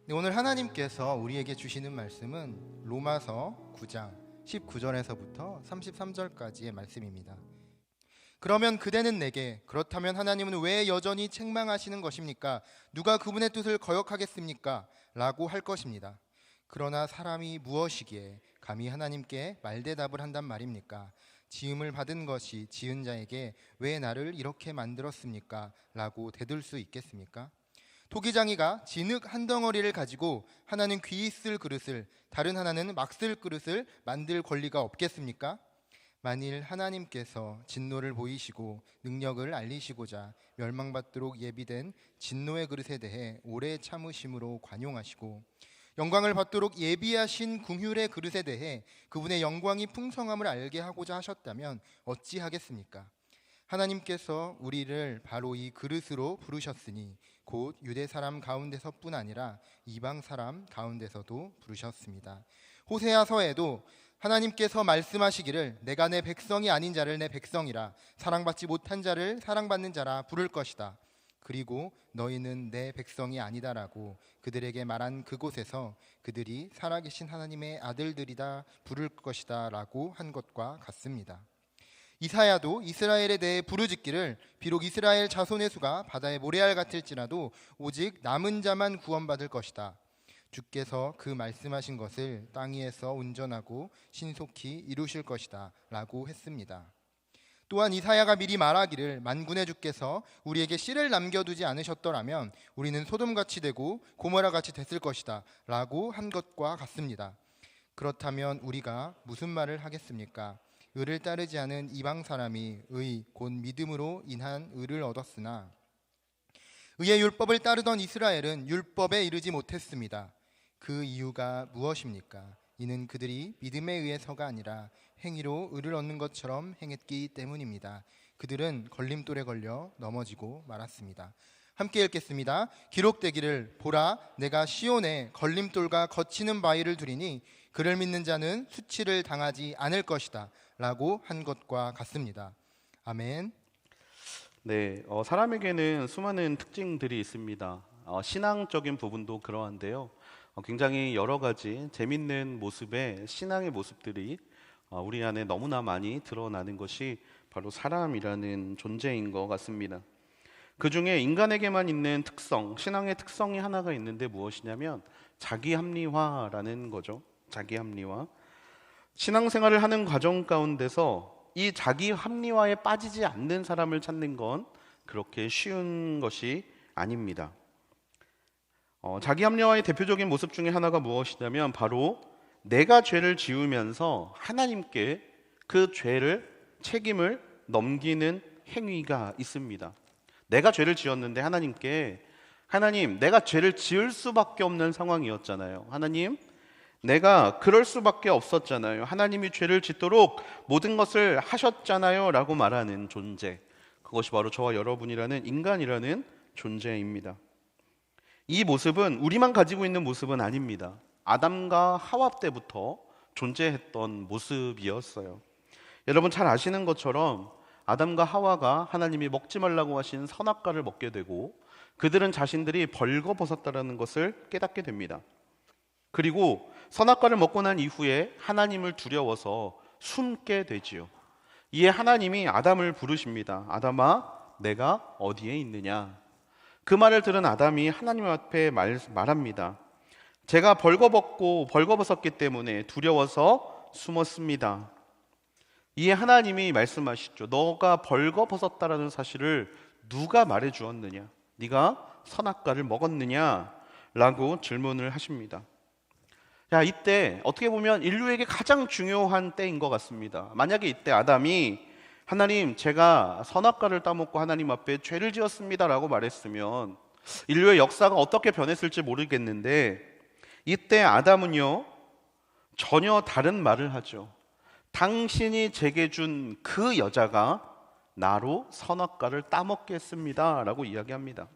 네, 오늘 하나님께서 우리에게 주시는 말씀은 로마서 9장 19절에서부터 33절까지의 말씀입니다. 그러면 그대는 내게 그렇다면 하나님은 왜 여전히 책망하시는 것입니까? 누가 그분의 뜻을 거역하겠습니까? 라고 할 것입니다. 그러나 사람이 무엇이기에 감히 하나님께 말대답을 한단 말입니까? 지음을 받은 것이 지은 자에게 왜 나를 이렇게 만들었습니까? 라고 대들 수 있겠습니까? 토기장이가 진흙 한 덩어리를 가지고 하나는 귀 있을 그릇을, 다른 하나는 막 쓸 그릇을 만들 권리가 없겠습니까? 만일 하나님께서 진노를 보이시고 능력을 알리시고자 멸망받도록 예비된 진노의 그릇에 대해 오래 참으심으로 관용하시고 영광을 받도록 예비하신 궁휼의 그릇에 대해 그분의 영광이 풍성함을 알게 하고자 하셨다면 어찌하겠습니까? 하나님께서 우리를 바로 이 그릇으로 부르셨으니 곧 유대 사람 가운데서뿐 아니라 이방 사람 가운데서도 부르셨습니다. 호세아서에도 하나님께서 말씀하시기를 내가 내 백성이 아닌 자를 내 백성이라 사랑받지 못한 자를 사랑받는 자라 부를 것이다. 그리고 너희는 내 백성이 아니다라고 그들에게 말한 그곳에서 그들이 살아계신 하나님의 아들들이다 부를 것이다 라고 한 것과 같습니다. 이사야도 이스라엘에 대해 부르짖기를 비록 이스라엘 자손의 수가 바다의 모래알 같을지라도 오직 남은 자만 구원받을 것이다. 주께서 그 말씀하신 것을 땅 위에서 온전하고 신속히 이루실 것이다 라고 했습니다. 또한 이사야가 미리 말하기를 만군의 주께서 우리에게 씨를 남겨두지 않으셨더라면 우리는 소돔같이 되고 고모라같이 됐을 것이다 라고 한 것과 같습니다. 그렇다면 우리가 무슨 말을 하겠습니까? 의를 따르지 않은 이방 사람이 의 곧 믿음으로 인한 의를 얻었으나 의의 율법을 따르던 이스라엘은 율법에 이르지 못했습니다. 그 이유가 무엇입니까? 이는 그들이 믿음에 의해서가 아니라 행위로 의를 얻는 것처럼 행했기 때문입니다. 그들은 걸림돌에 걸려 넘어지고 말았습니다. 함께 읽겠습니다. 기록되기를 보라 내가 시온에 걸림돌과 거치는 바위를 두리니 그를 믿는 자는 수치를 당하지 않을 것이다 라고 한 것과 같습니다. 아멘. 네, 사람에게는 수많은 특징들이 있습니다. 신앙적인 부분도 그러한데요. 굉장히 여러 가지 재밌는 모습의 신앙의 모습들이 우리 안에 너무나 많이 드러나는 것이 바로 사람이라는 존재인 것 같습니다. 그 중에 인간에게만 있는 특성, 신앙의 특성이 하나가 있는데 무엇이냐면 자기 합리화라는 거죠. 자기 합리화. 신앙생활을 하는 과정 가운데서 이 자기 합리화에 빠지지 않는 사람을 찾는 건 그렇게 쉬운 것이 아닙니다. 자기 합리화의 대표적인 모습 중에 하나가 무엇이냐면 바로 내가 죄를 지으면서 하나님께 그 죄를 책임을 넘기는 행위가 있습니다. 내가 죄를 지었는데 하나님 내가 죄를 지을 수밖에 없는 상황이었잖아요. 하나님 내가 그럴 수밖에 없었잖아요. 하나님이 죄를 짓도록 모든 것을 하셨잖아요 라고 말하는 존재, 그것이 바로 저와 여러분이라는 인간이라는 존재입니다. 이 모습은 우리만 가지고 있는 모습은 아닙니다. 아담과 하와 때부터 존재했던 모습이었어요. 여러분 잘 아시는 것처럼 아담과 하와가 하나님이 먹지 말라고 하신 선악과를 먹게 되고 그들은 자신들이 벌거벗었다는 것을 깨닫게 됩니다. 그리고 선악과를 먹고 난 이후에 하나님을 두려워서 숨게 되지요. 이에 하나님이 아담을 부르십니다. 아담아, 내가 어디에 있느냐? 그 말을 들은 아담이 하나님 앞에 말합니다. 제가 벌거벗었기 때문에 두려워서 숨었습니다. 이에 하나님이 말씀하시죠. 너가 벌거벗었다라는 사실을 누가 말해 주었느냐? 네가 선악과를 먹었느냐? 라고 질문을 하십니다. 자, 이때 어떻게 보면 인류에게 가장 중요한 때인 것 같습니다. 만약에 이때 아담이 하나님 제가 선악과를 따먹고 하나님 앞에 죄를 지었습니다 라고 말했으면 인류의 역사가 어떻게 변했을지 모르겠는데 이때 아담은요 전혀 다른 말을 하죠. 당신이 제게 준 그 여자가 나로 선악과를 따먹게 했습니다 라고 이야기합니다.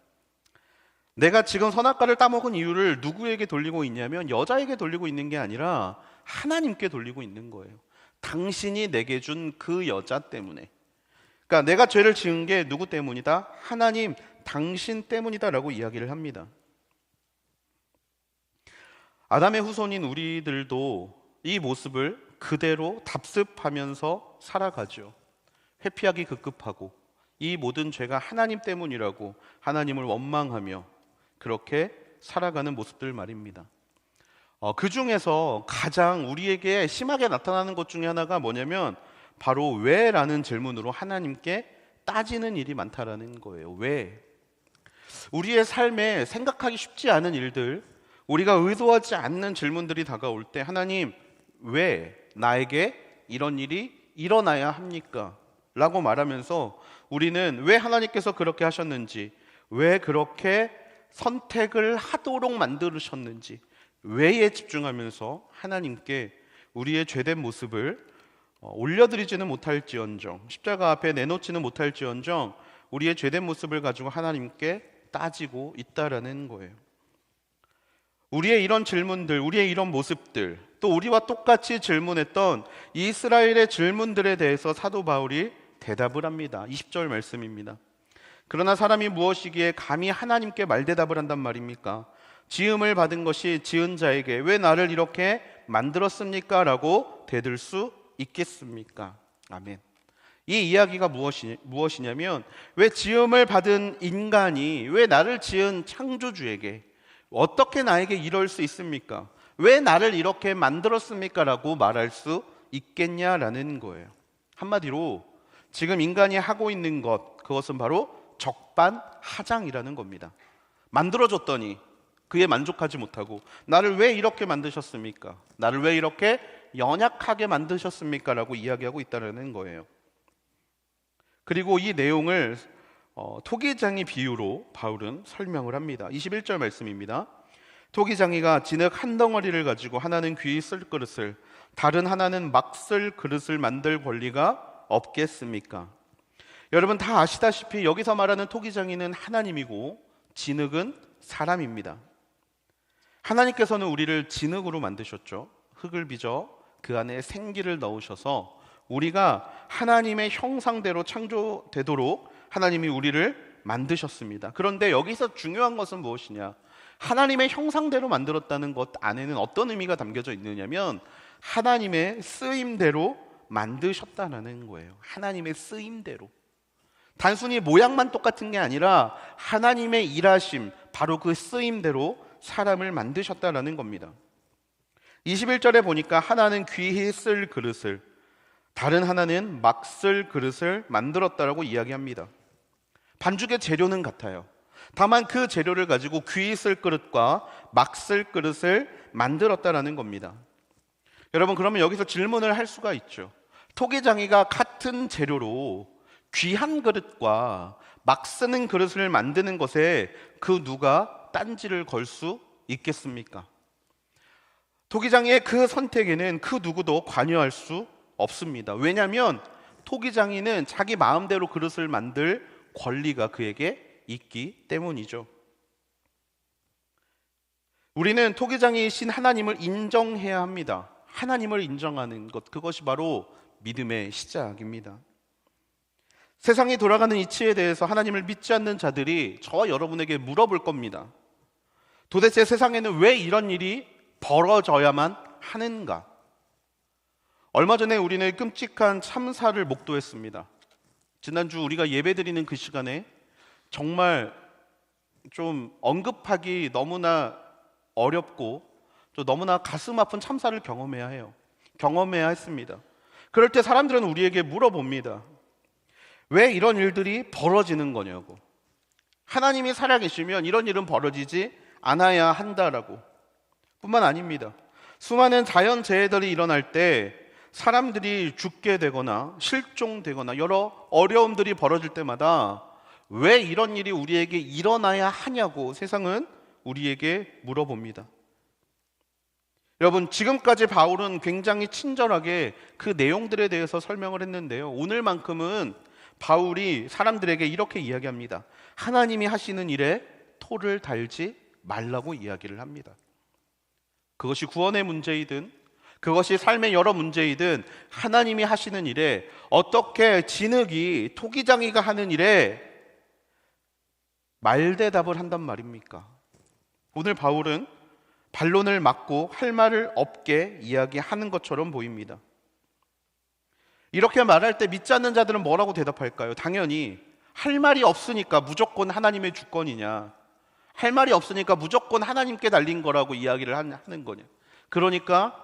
내가 지금 선악과를 따먹은 이유를 누구에게 돌리고 있냐면 여자에게 돌리고 있는 게 아니라 하나님께 돌리고 있는 거예요. 당신이 내게 준 그 여자 때문에. 그러니까 내가 죄를 지은 게 누구 때문이다? 하나님, 당신 때문이다 라고 이야기를 합니다. 아담의 후손인 우리들도 이 모습을 그대로 답습하면서 살아가죠. 회피하기 급급하고 이 모든 죄가 하나님 때문이라고 하나님을 원망하며 그렇게 살아가는 모습들 말입니다. 그 중에서 가장 우리에게 심하게 나타나는 것 중에 하나가 뭐냐면 바로 왜라는 질문으로 하나님께 따지는 일이 많다라는 거예요. 왜? 우리의 삶에 생각하기 쉽지 않은 일들, 우리가 의도하지 않는 질문들이 다가올 때 하나님, 왜 나에게 이런 일이 일어나야 합니까? 라고 말하면서 우리는 왜 하나님께서 그렇게 하셨는지, 왜 그렇게 선택을 하도록 만드셨는지, 왜에 집중하면서 하나님께 우리의 죄된 모습을 올려드리지는 못할지언정, 십자가 앞에 내놓지는 못할지언정 우리의 죄된 모습을 가지고 하나님께 따지고 있다라는 거예요. 우리의 이런 질문들, 우리의 이런 모습들, 또 우리와 똑같이 질문했던 이스라엘의 질문들에 대해서 사도 바울이 대답을 합니다. 20절 말씀입니다. 그러나 사람이 무엇이기에 감히 하나님께 말대답을 한단 말입니까? 지음을 받은 것이 지은 자에게 왜 나를 이렇게 만들었습니까? 라고 대들 수 있겠습니까? 아멘. 이 이야기가 무엇이냐면 왜 지음을 받은 인간이 왜 나를 지은 창조주에게 어떻게 나에게 이럴 수 있습니까? 왜 나를 이렇게 만들었습니까? 라고 말할 수 있겠냐라는 거예요. 한마디로 지금 인간이 하고 있는 것, 그것은 바로 적반하장이라는 겁니다. 만들어줬더니 그에 만족하지 못하고 나를 왜 이렇게 만드셨습니까? 나를 왜 이렇게 연약하게 만드셨습니까? 라고 이야기하고 있다는 거예요. 그리고 이 내용을 토기장이 비유로 바울은 설명을 합니다. 21절 말씀입니다. 토기장이가 진흙 한 덩어리를 가지고 하나는 귀히 쓸 그릇을 다른 하나는 막 쓸 그릇을 만들 권리가 없겠습니까? 여러분 다 아시다시피 여기서 말하는 토기장이는 하나님이고 진흙은 사람입니다. 하나님께서는 우리를 진흙으로 만드셨죠. 흙을 빚어 그 안에 생기를 넣으셔서 우리가 하나님의 형상대로 창조되도록 하나님이 우리를 만드셨습니다. 그런데 여기서 중요한 것은 무엇이냐? 하나님의 형상대로 만들었다는 것 안에는 어떤 의미가 담겨져 있느냐면 하나님의 쓰임대로 만드셨다는 거예요. 하나님의 쓰임대로. 단순히 모양만 똑같은 게 아니라 하나님의 일하심, 바로 그 쓰임대로 사람을 만드셨다는 겁니다. 21절에 보니까 하나는 귀히 쓸 그릇을, 다른 하나는 막 쓸 그릇을 만들었다라고 이야기합니다. 반죽의 재료는 같아요. 다만 그 재료를 가지고 귀히 쓸 그릇과 막 쓸 그릇을 만들었다라는 겁니다. 여러분, 그러면 여기서 질문을 할 수가 있죠. 토기장이가 같은 재료로 귀한 그릇과 막 쓰는 그릇을 만드는 것에 그 누가 딴지를 걸 수 있겠습니까? 토기장이의 그 선택에는 그 누구도 관여할 수 없습니다. 왜냐하면 토기장이는 자기 마음대로 그릇을 만들 권리가 그에게 있기 때문이죠. 우리는 토기장이신 하나님을 인정해야 합니다. 하나님을 인정하는 것, 그것이 바로 믿음의 시작입니다. 세상이 돌아가는 이치에 대해서 하나님을 믿지 않는 자들이 저와 여러분에게 물어볼 겁니다. 도대체 세상에는 왜 이런 일이 벌어져야만 하는가? 얼마 전에 우리는 끔찍한 참사를 목도했습니다. 지난주 우리가 예배드리는 그 시간에 정말 좀 언급하기 너무나 어렵고 또 너무나 가슴 아픈 참사를 경험해야 했습니다. 그럴 때 사람들은 우리에게 물어봅니다. 왜 이런 일들이 벌어지는 거냐고. 하나님이 살아계시면 이런 일은 벌어지지 않아야 한다라고. 뿐만 아닙니다. 수많은 자연재해들이 일어날 때 사람들이 죽게 되거나 실종되거나 여러 어려움들이 벌어질 때마다 왜 이런 일이 우리에게 일어나야 하냐고 세상은 우리에게 물어봅니다. 여러분, 지금까지 바울은 굉장히 친절하게 그 내용들에 대해서 설명을 했는데요. 오늘만큼은 바울이 사람들에게 이렇게 이야기합니다. 하나님이 하시는 일에 토를 달지 말라고 이야기를 합니다. 그것이 구원의 문제이든 그것이 삶의 여러 문제이든 하나님이 하시는 일에, 어떻게 진흙이 토기장이가 하는 일에 말대답을 한단 말입니까? 오늘 바울은 반론을 막고 할 말을 없게 이야기하는 것처럼 보입니다. 이렇게 말할 때 믿지 않는 자들은 뭐라고 대답할까요? 당연히 할 말이 없으니까 무조건 하나님의 주권이냐, 할 말이 없으니까 무조건 하나님께 달린 거라고 이야기를 하는 거냐, 그러니까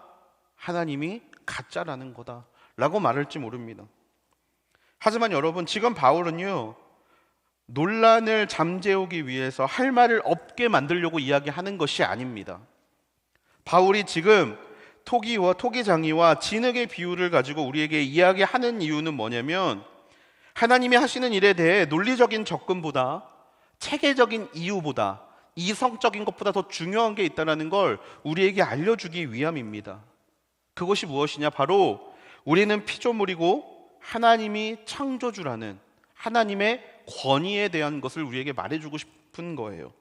하나님이 가짜라는 거다 라고 말할지 모릅니다. 하지만 여러분, 지금 바울은요, 논란을 잠재우기 위해서 할 말을 없게 만들려고 이야기하는 것이 아닙니다. 바울이 지금 토기장이와 진흙의 비유를 가지고 우리에게 이야기하는 이유는 뭐냐면, 하나님이 하시는 일에 대해 논리적인 접근보다, 체계적인 이유보다, 이성적인 것보다 더 중요한 게 있다는 걸 우리에게 알려주기 위함입니다. 그것이 무엇이냐? 바로 우리는 피조물이고 하나님이 창조주라는 하나님의 권위에 대한 것을 우리에게 말해주고 싶은 거예요.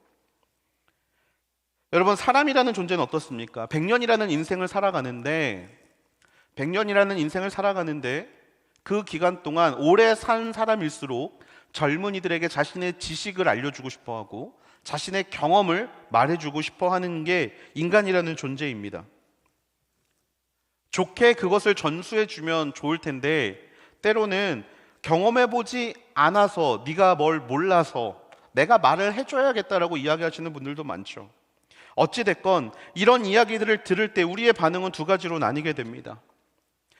여러분, 사람이라는 존재는 어떻습니까? 100년이라는 인생을 살아가는데 그 기간 동안 오래 산 사람일수록 젊은이들에게 자신의 지식을 알려주고 싶어하고 자신의 경험을 말해주고 싶어하는 게 인간이라는 존재입니다. 좋게 그것을 전수해주면 좋을 텐데, 때로는 경험해보지 않아서, 네가 뭘 몰라서 내가 말을 해줘야겠다라고 이야기하시는 분들도 많죠. 어찌됐건 이런 이야기들을 들을 때 우리의 반응은 두 가지로 나뉘게 됩니다.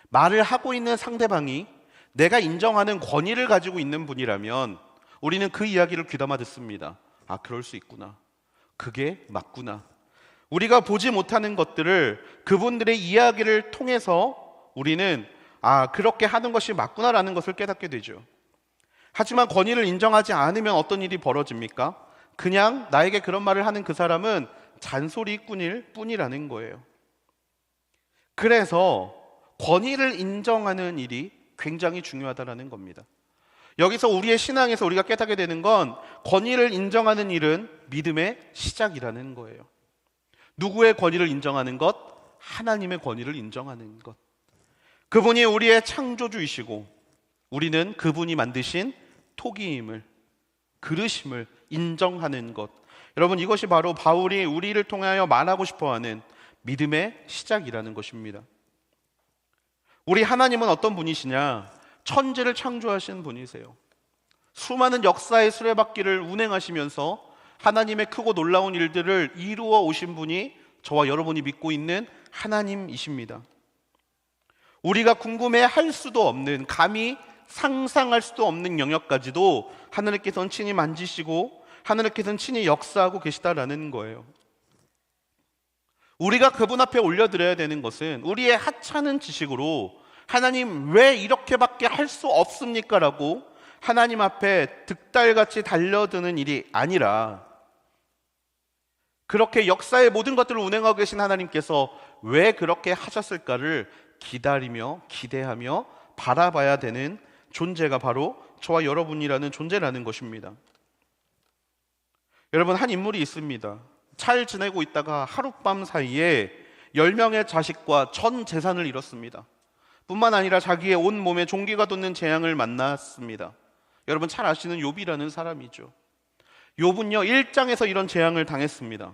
말을 하고 있는 상대방이 내가 인정하는 권위를 가지고 있는 분이라면 우리는 그 이야기를 귀담아 듣습니다. 아, 그럴 수 있구나. 그게 맞구나. 우리가 보지 못하는 것들을 그분들의 이야기를 통해서 우리는 그렇게 하는 것이 맞구나라는 것을 깨닫게 되죠. 하지만 권위를 인정하지 않으면 어떤 일이 벌어집니까? 그냥 나에게 그런 말을 하는 그 사람은 잔소리꾼일 뿐이라는 거예요. 그래서 권위를 인정하는 일이 굉장히 중요하다는 겁니다. 여기서 우리의 신앙에서 우리가 깨닫게 되는 건, 권위를 인정하는 일은 믿음의 시작이라는 거예요. 누구의 권위를 인정하는 것? 하나님의 권위를 인정하는 것. 그분이 우리의 창조주이시고 우리는 그분이 만드신 토기임을, 그릇임을 인정하는 것. 여러분, 이것이 바로 바울이 우리를 통하여 말하고 싶어하는 믿음의 시작이라는 것입니다. 우리 하나님은 어떤 분이시냐? 천지를 창조하신 분이세요. 수많은 역사의 수레바퀴를 운행하시면서 하나님의 크고 놀라운 일들을 이루어 오신 분이 저와 여러분이 믿고 있는 하나님이십니다. 우리가 궁금해할 수도 없는, 감히 상상할 수도 없는 영역까지도 하나님께서는 친히 만지시고 하나님께서는 친히 역사하고 계시다라는 거예요. 우리가 그분 앞에 올려드려야 되는 것은 우리의 하찮은 지식으로 하나님 왜 이렇게밖에 할 수 없습니까? 라고 하나님 앞에 득달같이 달려드는 일이 아니라, 그렇게 역사의 모든 것들을 운행하고 계신 하나님께서 왜 그렇게 하셨을까를 기다리며 기대하며 바라봐야 되는 존재가 바로 저와 여러분이라는 존재라는 것입니다. 여러분, 한 인물이 있습니다. 잘 지내고 있다가 하룻밤 사이에 10명의 자식과 전 재산을 잃었습니다. 뿐만 아니라 자기의 온 몸에 종기가 돋는 재앙을 만났습니다. 여러분 잘 아시는 욥이라는 사람이죠. 욥은요 1장에서 이런 재앙을 당했습니다.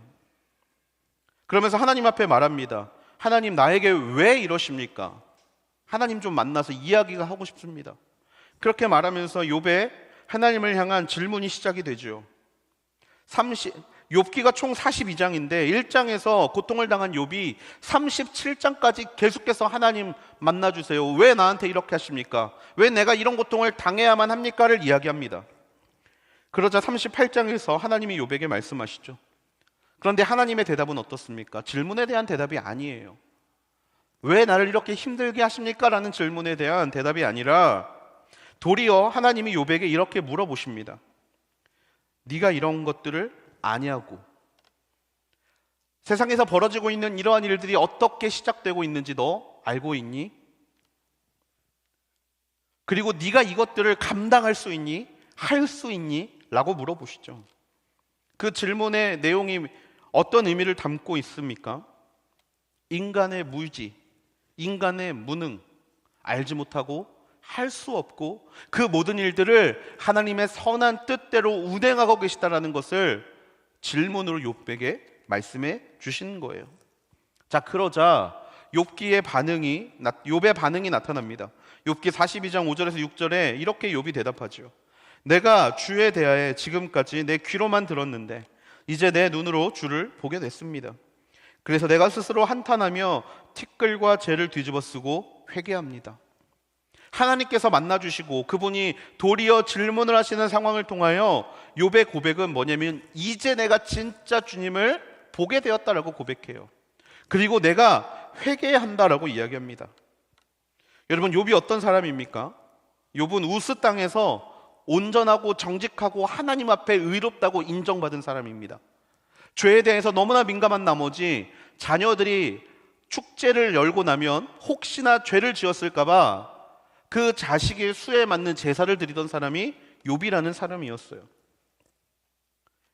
그러면서 하나님 앞에 말합니다. 하나님, 나에게 왜 이러십니까? 하나님 좀 만나서 이야기가 하고 싶습니다. 그렇게 말하면서 욥의 하나님을 향한 질문이 시작이 되죠. 욥기가 총 42장인데 1장에서 고통을 당한 욥이 37장까지 계속해서 하나님 만나주세요. 왜 나한테 이렇게 하십니까? 왜 내가 이런 고통을 당해야만 합니까?를 이야기합니다. 그러자 38장에서 하나님이 욥에게 말씀하시죠. 그런데 하나님의 대답은 어떻습니까? 질문에 대한 대답이 아니에요. 왜 나를 이렇게 힘들게 하십니까? 라는 질문에 대한 대답이 아니라 도리어 하나님이 욥에게 이렇게 물어보십니다. 네가 이런 것들을 아냐고, 세상에서 벌어지고 있는 이러한 일들이 어떻게 시작되고 있는지 너 알고 있니? 그리고 네가 이것들을 감당할 수 있니? 할 수 있니? 라고 물어보시죠. 그 질문의 내용이 어떤 의미를 담고 있습니까? 인간의 무지, 인간의 무능, 알지 못하고 할 수 없고 그 모든 일들을 하나님의 선한 뜻대로 운행하고 계시다라는 것을 질문으로 욥에게 말씀해 주신 거예요. 자, 그러자 욥의 반응이 나타납니다. 욥기 42장 5절에서 6절에 이렇게 욥이 대답하죠. 내가 주에 대하여 지금까지 내 귀로만 들었는데 이제 내 눈으로 주를 보게 됐습니다. 그래서 내가 스스로 한탄하며 티끌과 재를 뒤집어 쓰고 회개합니다. 하나님께서 만나주시고 그분이 도리어 질문을 하시는 상황을 통하여 욥의 고백은 뭐냐면 이제 내가 진짜 주님을 보게 되었다라고 고백해요. 그리고 내가 회개한다라고 이야기합니다. 여러분, 욥이 어떤 사람입니까? 욥은 우스 땅에서 온전하고 정직하고 하나님 앞에 의롭다고 인정받은 사람입니다. 죄에 대해서 너무나 민감한 나머지 자녀들이 축제를 열고 나면 혹시나 죄를 지었을까 봐 그 자식의 수에 맞는 제사를 드리던 사람이 욥이라는 사람이었어요.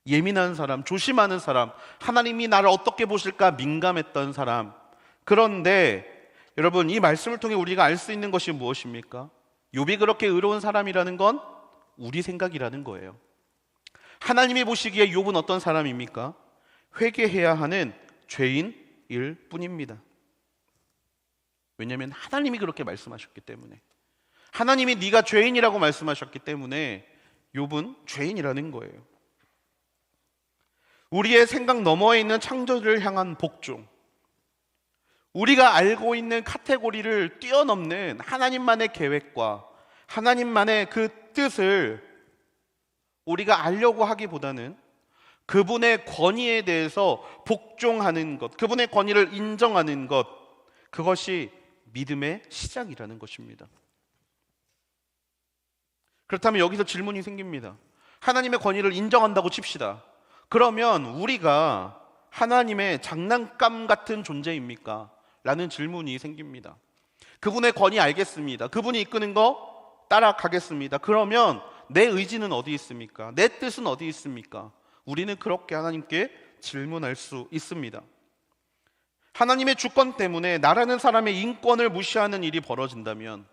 예민한 사람, 조심하는 사람, 하나님이 나를 어떻게 보실까 민감했던 사람. 그런데 여러분, 이 말씀을 통해 우리가 알 수 있는 것이 무엇입니까? 욥이 그렇게 의로운 사람이라는 건 우리 생각이라는 거예요. 하나님이 보시기에 욥은 어떤 사람입니까? 회개해야 하는 죄인일 뿐입니다. 왜냐하면 하나님이 그렇게 말씀하셨기 때문에, 하나님이 네가 죄인이라고 말씀하셨기 때문에 욥은 죄인이라는 거예요. 우리의 생각 너머에 있는 창조주를 향한 복종, 우리가 알고 있는 카테고리를 뛰어넘는 하나님만의 계획과 하나님만의 그 뜻을 우리가 알려고 하기보다는 그분의 권위에 대해서 복종하는 것, 그분의 권위를 인정하는 것, 그것이 믿음의 시작이라는 것입니다. 그렇다면 여기서 질문이 생깁니다. 하나님의 권위를 인정한다고 칩시다. 그러면 우리가 하나님의 장난감 같은 존재입니까? 라는 질문이 생깁니다. 그분의 권위 알겠습니다. 그분이 이끄는 거 따라가겠습니다. 그러면 내 의지는 어디 있습니까? 내 뜻은 어디 있습니까? 우리는 그렇게 하나님께 질문할 수 있습니다. 하나님의 주권 때문에 나라는 사람의 인권을 무시하는 일이 벌어진다면,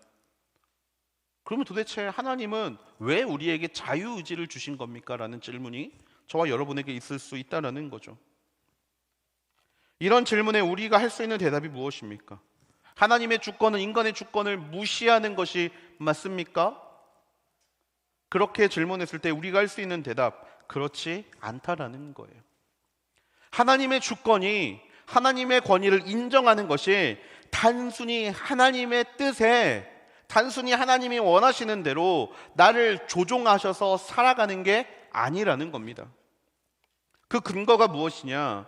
그러면 도대체 하나님은 왜 우리에게 자유의지를 주신 겁니까? 라는 질문이 저와 여러분에게 있을 수 있다는 거죠. 이런 질문에 우리가 할 수 있는 대답이 무엇입니까? 하나님의 주권은 인간의 주권을 무시하는 것이 맞습니까? 그렇게 질문했을 때 우리가 할 수 있는 대답, 그렇지 않다라는 거예요. 하나님의 주권이, 하나님의 권위를 인정하는 것이 단순히 하나님의 뜻에, 단순히 하나님이 원하시는 대로 나를 조종하셔서 살아가는 게 아니라는 겁니다. 그 근거가 무엇이냐?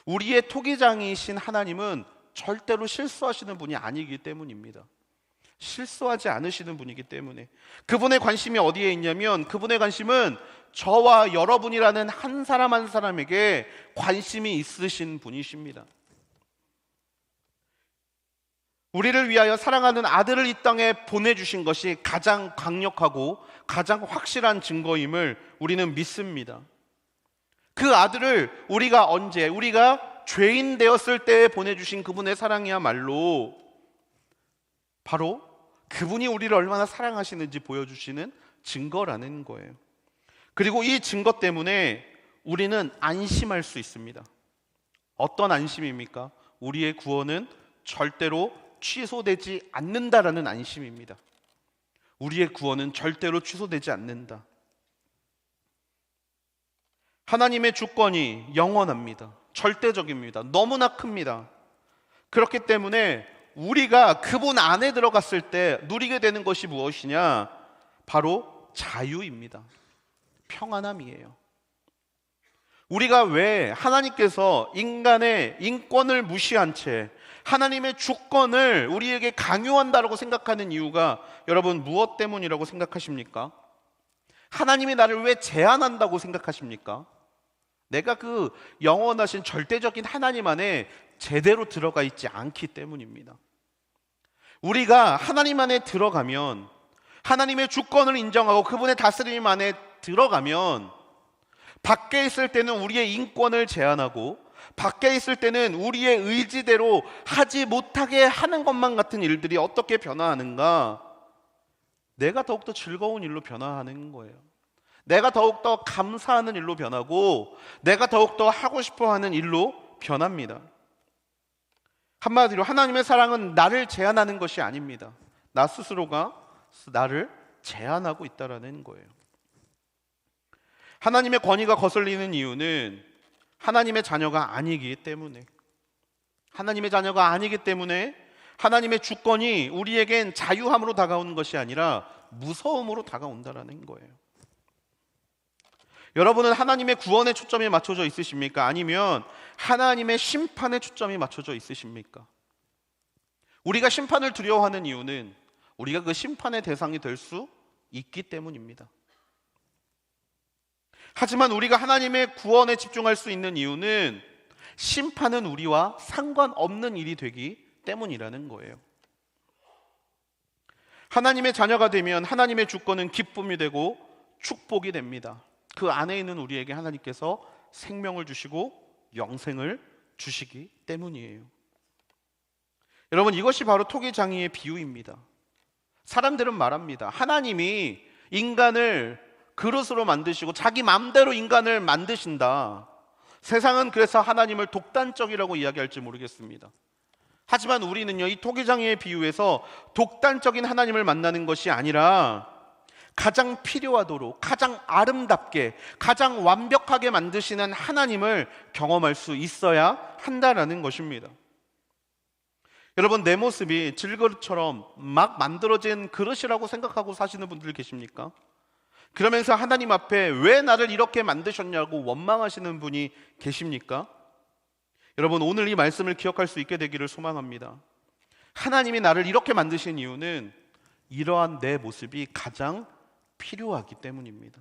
우리의 토기장이신 하나님은 절대로 실수하시는 분이 아니기 때문입니다. 실수하지 않으시는 분이기 때문에. 그분의 관심이 어디에 있냐면, 그분의 관심은 저와 여러분이라는 한 사람 한 사람에게 관심이 있으신 분이십니다. 우리를 위하여 사랑하는 아들을 이 땅에 보내주신 것이 가장 강력하고 가장 확실한 증거임을 우리는 믿습니다. 그 아들을 우리가 언제, 우리가 죄인 되었을 때 보내주신 그분의 사랑이야말로 바로 그분이 우리를 얼마나 사랑하시는지 보여주시는 증거라는 거예요. 그리고 이 증거 때문에 우리는 안심할 수 있습니다. 어떤 안심입니까? 우리의 구원은 절대로 취소되지 않는다라는 안심입니다. 우리의 구원은 절대로 취소되지 않는다. 하나님의 주권이 영원합니다. 절대적입니다. 너무나 큽니다. 그렇기 때문에 우리가 그분 안에 들어갔을 때 누리게 되는 것이 무엇이냐? 바로 자유입니다. 평안함이에요. 우리가 왜 하나님께서 인간의 인권을 무시한 채 하나님의 주권을 우리에게 강요한다라고 생각하는 이유가 여러분 무엇 때문이라고 생각하십니까? 하나님이 나를 왜 제한한다고 생각하십니까? 내가 그 영원하신 절대적인 하나님 안에 제대로 들어가 있지 않기 때문입니다. 우리가 하나님 안에 들어가면, 하나님의 주권을 인정하고 그분의 다스림 안에 들어가면, 밖에 있을 때는 우리의 인권을 제한하고 밖에 있을 때는 우리의 의지대로 하지 못하게 하는 것만 같은 일들이 어떻게 변화하는가? 내가 더욱더 즐거운 일로 변화하는 거예요. 내가 더욱더 감사하는 일로 변하고 내가 더욱더 하고 싶어하는 일로 변합니다. 한마디로 하나님의 사랑은 나를 제한하는 것이 아닙니다. 나 스스로가 나를 제한하고 있다는 거예요. 하나님의 권위가 거슬리는 이유는 하나님의 자녀가 아니기 때문에, 하나님의 자녀가 아니기 때문에 하나님의 주권이 우리에겐 자유함으로 다가오는 것이 아니라 무서움으로 다가온다는 거예요. 여러분은 하나님의 구원에 초점이 맞춰져 있으십니까? 아니면 하나님의 심판에 초점이 맞춰져 있으십니까? 우리가 심판을 두려워하는 이유는 우리가 그 심판의 대상이 될 수 있기 때문입니다. 하지만 우리가 하나님의 구원에 집중할 수 있는 이유는 심판은 우리와 상관없는 일이 되기 때문이라는 거예요. 하나님의 자녀가 되면 하나님의 주권은 기쁨이 되고 축복이 됩니다. 그 안에 있는 우리에게 하나님께서 생명을 주시고 영생을 주시기 때문이에요. 여러분, 이것이 바로 토기장이의 비유입니다. 사람들은 말합니다. 하나님이 인간을 그릇으로 만드시고 자기 마음대로 인간을 만드신다. 세상은 그래서 하나님을 독단적이라고 이야기할지 모르겠습니다. 하지만 우리는요, 이 토기장이의 비유에서 독단적인 하나님을 만나는 것이 아니라 가장 필요하도록, 가장 아름답게, 가장 완벽하게 만드시는 하나님을 경험할 수 있어야 한다라는 것입니다. 여러분, 내 모습이 질그릇처럼 막 만들어진 그릇이라고 생각하고 사시는 분들 계십니까? 그러면서 하나님 앞에 왜 나를 이렇게 만드셨냐고 원망하시는 분이 계십니까? 여러분, 오늘 이 말씀을 기억할 수 있게 되기를 소망합니다. 하나님이 나를 이렇게 만드신 이유는 이러한 내 모습이 가장 필요하기 때문입니다.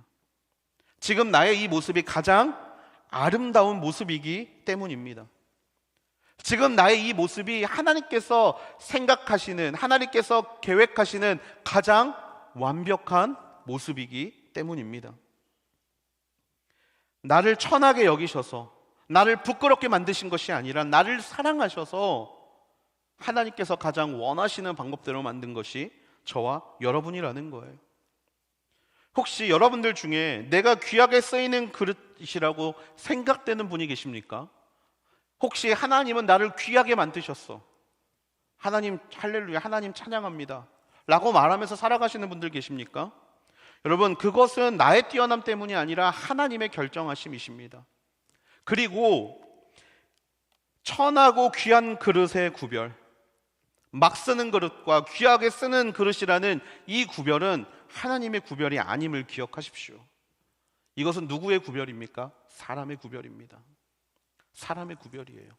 지금 나의 이 모습이 가장 아름다운 모습이기 때문입니다. 지금 나의 이 모습이 하나님께서 생각하시는, 하나님께서 계획하시는 가장 완벽한 모습이기 때문입니다. 나를 천하게 여기셔서 나를 부끄럽게 만드신 것이 아니라 나를 사랑하셔서 하나님께서 가장 원하시는 방법대로 만든 것이 저와 여러분이라는 거예요. 혹시 여러분들 중에 내가 귀하게 쓰이는 그릇이라고 생각되는 분이 계십니까? 혹시 하나님은 나를 귀하게 만드셨어, 하나님 할렐루야, 하나님 찬양합니다 라고 말하면서 살아가시는 분들 계십니까? 여러분, 그것은 나의 뛰어남 때문이 아니라 하나님의 결정하심이십니다. 그리고 천하고 귀한 그릇의 구별, 막 쓰는 그릇과 귀하게 쓰는 그릇이라는 이 구별은 하나님의 구별이 아님을 기억하십시오. 이것은 누구의 구별입니까? 사람의 구별입니다. 사람의 구별이에요.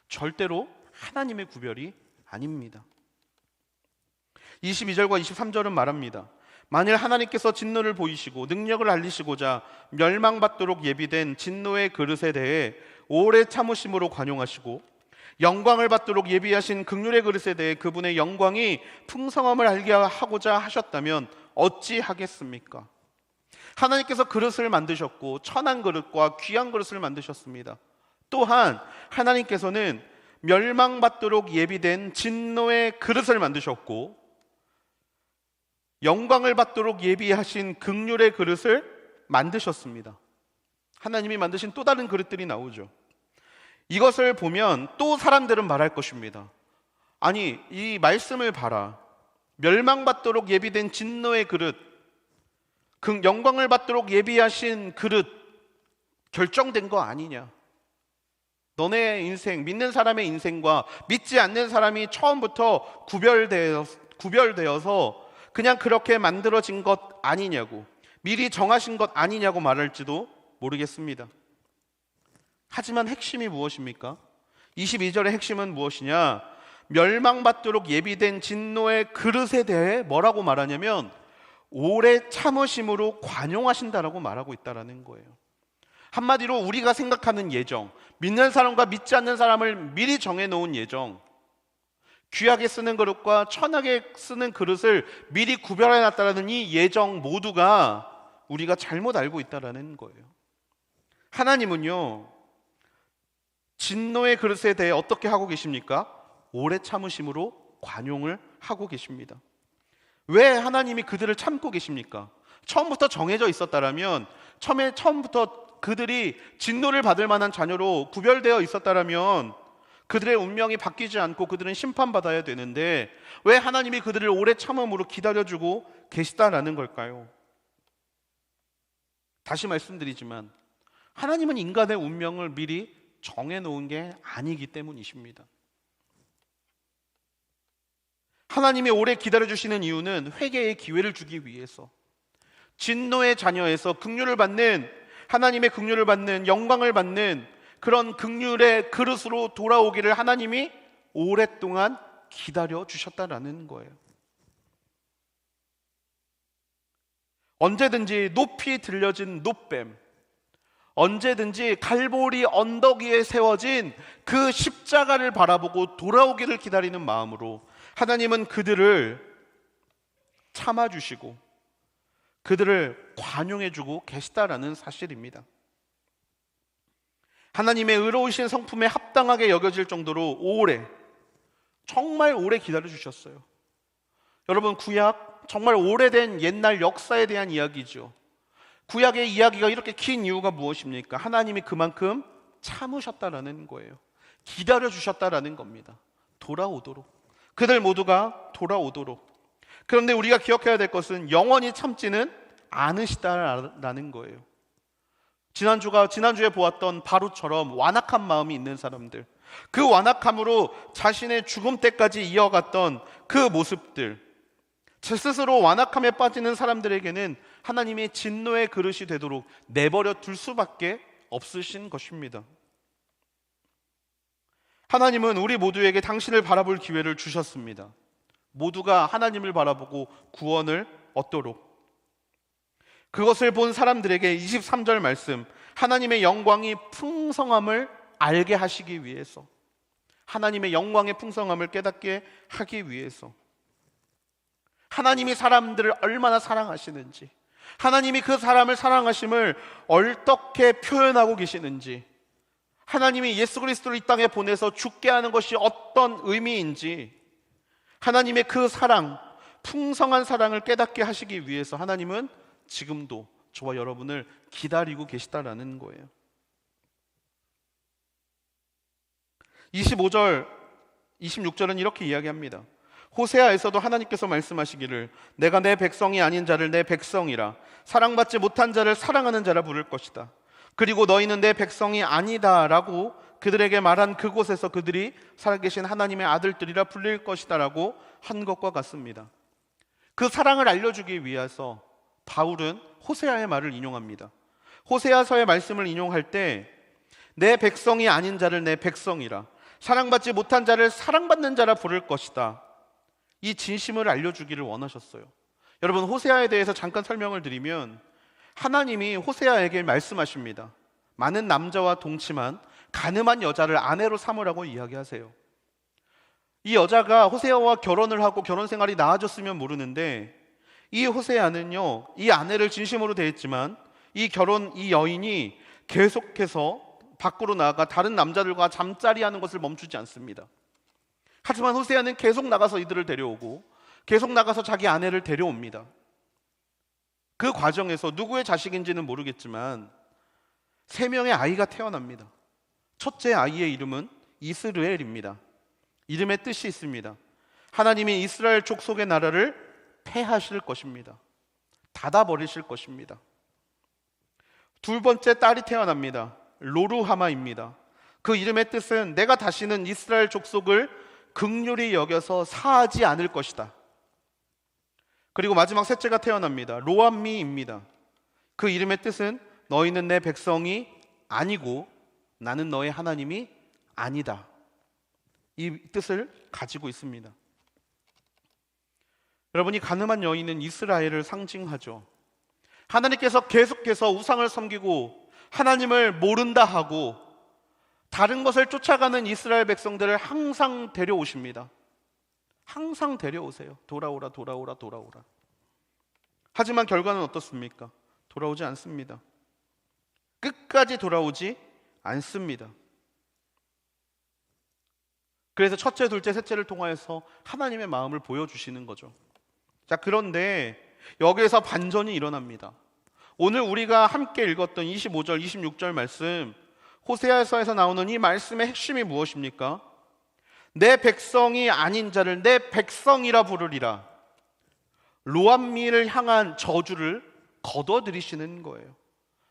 절대로 하나님의 구별이 아닙니다. 22절과 23절은 말합니다. 만일 하나님께서 진노를 보이시고 능력을 알리시고자 멸망받도록 예비된 진노의 그릇에 대해 오래 참으심으로 관용하시고 영광을 받도록 예비하신 긍휼의 그릇에 대해 그분의 영광이 풍성함을 알게 하고자 하셨다면 어찌 하겠습니까? 하나님께서 그릇을 만드셨고 천한 그릇과 귀한 그릇을 만드셨습니다. 또한 하나님께서는 멸망받도록 예비된 진노의 그릇을 만드셨고 영광을 받도록 예비하신 긍휼의 그릇을 만드셨습니다. 하나님이 만드신 또 다른 그릇들이 나오죠. 이것을 보면 또 사람들은 말할 것입니다. 아니, 이 말씀을 봐라. 멸망받도록 예비된 진노의 그릇, 영광을 받도록 예비하신 그릇 결정된 거 아니냐? 너네 인생, 믿는 사람의 인생과 믿지 않는 사람이 처음부터 구별되어서 그냥 그렇게 만들어진 것 아니냐고, 미리 정하신 것 아니냐고 말할지도 모르겠습니다. 하지만 핵심이 무엇입니까? 22절의 핵심은 무엇이냐? 멸망받도록 예비된 진노의 그릇에 대해 뭐라고 말하냐면 오래 참으심으로 관용하신다라고 말하고 있다는 거예요. 한마디로 우리가 생각하는 예정, 믿는 사람과 믿지 않는 사람을 미리 정해놓은 예정, 귀하게 쓰는 그릇과 천하게 쓰는 그릇을 미리 구별해놨다는 이 예정 모두가 우리가 잘못 알고 있다는 거예요. 하나님은요, 진노의 그릇에 대해 어떻게 하고 계십니까? 오래 참으심으로 관용을 하고 계십니다. 왜 하나님이 그들을 참고 계십니까? 처음부터 정해져 있었다라면 처음부터 그들이 진노를 받을 만한 자녀로 구별되어 있었다라면 그들의 운명이 바뀌지 않고 그들은 심판받아야 되는데 왜 하나님이 그들을 오래 참음으로 기다려주고 계시다라는 걸까요? 다시 말씀드리지만 하나님은 인간의 운명을 미리 정해놓은 게 아니기 때문이십니다. 하나님이 오래 기다려주시는 이유는 회개의 기회를 주기 위해서, 진노의 자녀에서 긍휼을 받는, 하나님의 긍휼을 받는, 영광을 받는 그런 긍휼의 그릇으로 돌아오기를 하나님이 오랫동안 기다려 주셨다라는 거예요. 언제든지 높이 들려진 놋뱀, 언제든지 갈보리 언덕 위에 세워진 그 십자가를 바라보고 돌아오기를 기다리는 마음으로 하나님은 그들을 참아주시고 그들을 관용해주고 계시다라는 사실입니다. 하나님의 의로우신 성품에 합당하게 여겨질 정도로 오래, 정말 오래 기다려주셨어요. 여러분, 구약 정말 오래된 옛날 역사에 대한 이야기죠. 구약의 이야기가 이렇게 긴 이유가 무엇입니까? 하나님이 그만큼 참으셨다라는 거예요. 기다려주셨다라는 겁니다. 돌아오도록, 그들 모두가 돌아오도록. 그런데 우리가 기억해야 될 것은 영원히 참지는 않으시다라는 거예요. 지난주에 보았던 바로처럼 완악한 마음이 있는 사람들, 그 완악함으로 자신의 죽음 때까지 이어갔던 그 모습들, 제 스스로 완악함에 빠지는 사람들에게는 하나님이 진노의 그릇이 되도록 내버려 둘 수밖에 없으신 것입니다. 하나님은 우리 모두에게 당신을 바라볼 기회를 주셨습니다. 모두가 하나님을 바라보고 구원을 얻도록. 그것을 본 사람들에게 23절 말씀, 하나님의 영광이 풍성함을 알게 하시기 위해서, 하나님의 영광의 풍성함을 깨닫게 하기 위해서, 하나님이 사람들을 얼마나 사랑하시는지, 하나님이 그 사람을 사랑하심을 어떻게 표현하고 계시는지, 하나님이 예수 그리스도를 이 땅에 보내서 죽게 하는 것이 어떤 의미인지, 하나님의 그 사랑, 풍성한 사랑을 깨닫게 하시기 위해서 하나님은 지금도 저와 여러분을 기다리고 계시다라는 거예요. 25절, 26절은 이렇게 이야기합니다. 호세아에서도 하나님께서 말씀하시기를 내가 내 백성이 아닌 자를 내 백성이라, 사랑받지 못한 자를 사랑하는 자라 부를 것이다. 그리고 너희는 내 백성이 아니다 라고 그들에게 말한 그곳에서 그들이 살아계신 하나님의 아들들이라 불릴 것이다 라고 한 것과 같습니다. 그 사랑을 알려주기 위해서 바울은 호세아의 말을 인용합니다. 호세아서의 말씀을 인용할 때 내 백성이 아닌 자를 내 백성이라, 사랑받지 못한 자를 사랑받는 자라 부를 것이다, 이 진심을 알려주기를 원하셨어요. 여러분, 호세아에 대해서 잠깐 설명을 드리면 하나님이 호세아에게 말씀하십니다. 많은 남자와 동침한 가늠한 여자를 아내로 삼으라고 이야기하세요. 이 여자가 호세아와 결혼을 하고 결혼 생활이 나아졌으면 모르는데 이 호세아는요, 이 아내를 진심으로 대했지만 이 여인이 계속해서 밖으로 나아가 다른 남자들과 잠자리하는 것을 멈추지 않습니다. 하지만 호세아는 계속 나가서 이들을 데려오고 계속 나가서 자기 아내를 데려옵니다. 그 과정에서 누구의 자식인지는 모르겠지만 3명의 아이가 태어납니다. 첫째 아이의 이름은 이스르엘입니다. 이름의 뜻이 있습니다. 하나님이 이스라엘 족속의 나라를 패하실 것입니다. 닫아버리실 것입니다. 두 번째 딸이 태어납니다. 로루하마입니다. 그 이름의 뜻은 내가 다시는 이스라엘 족속을 긍휼히 여겨서 사하지 않을 것이다. 그리고 마지막 셋째가 태어납니다. 로암미입니다. 그 이름의 뜻은 너희는 내 백성이 아니고 나는 너의 하나님이 아니다, 이 뜻을 가지고 있습니다. 여러분, 이 가늠한 여인은 이스라엘을 상징하죠. 하나님께서 계속해서 우상을 섬기고 하나님을 모른다 하고 다른 것을 쫓아가는 이스라엘 백성들을 항상 데려오십니다. 항상 데려오세요. 돌아오라, 돌아오라, 돌아오라. 하지만 결과는 어떻습니까? 돌아오지 않습니다. 끝까지 돌아오지 않습니다. 그래서 첫째, 둘째, 셋째를 통하여서 하나님의 마음을 보여주시는 거죠. 자, 그런데 여기에서 반전이 일어납니다. 오늘 우리가 함께 읽었던 25절, 26절 말씀, 호세아서에서 나오는 이 말씀의 핵심이 무엇입니까? 내 백성이 아닌 자를 내 백성이라 부르리라. 로암미를 향한 저주를 거둬들이시는 거예요.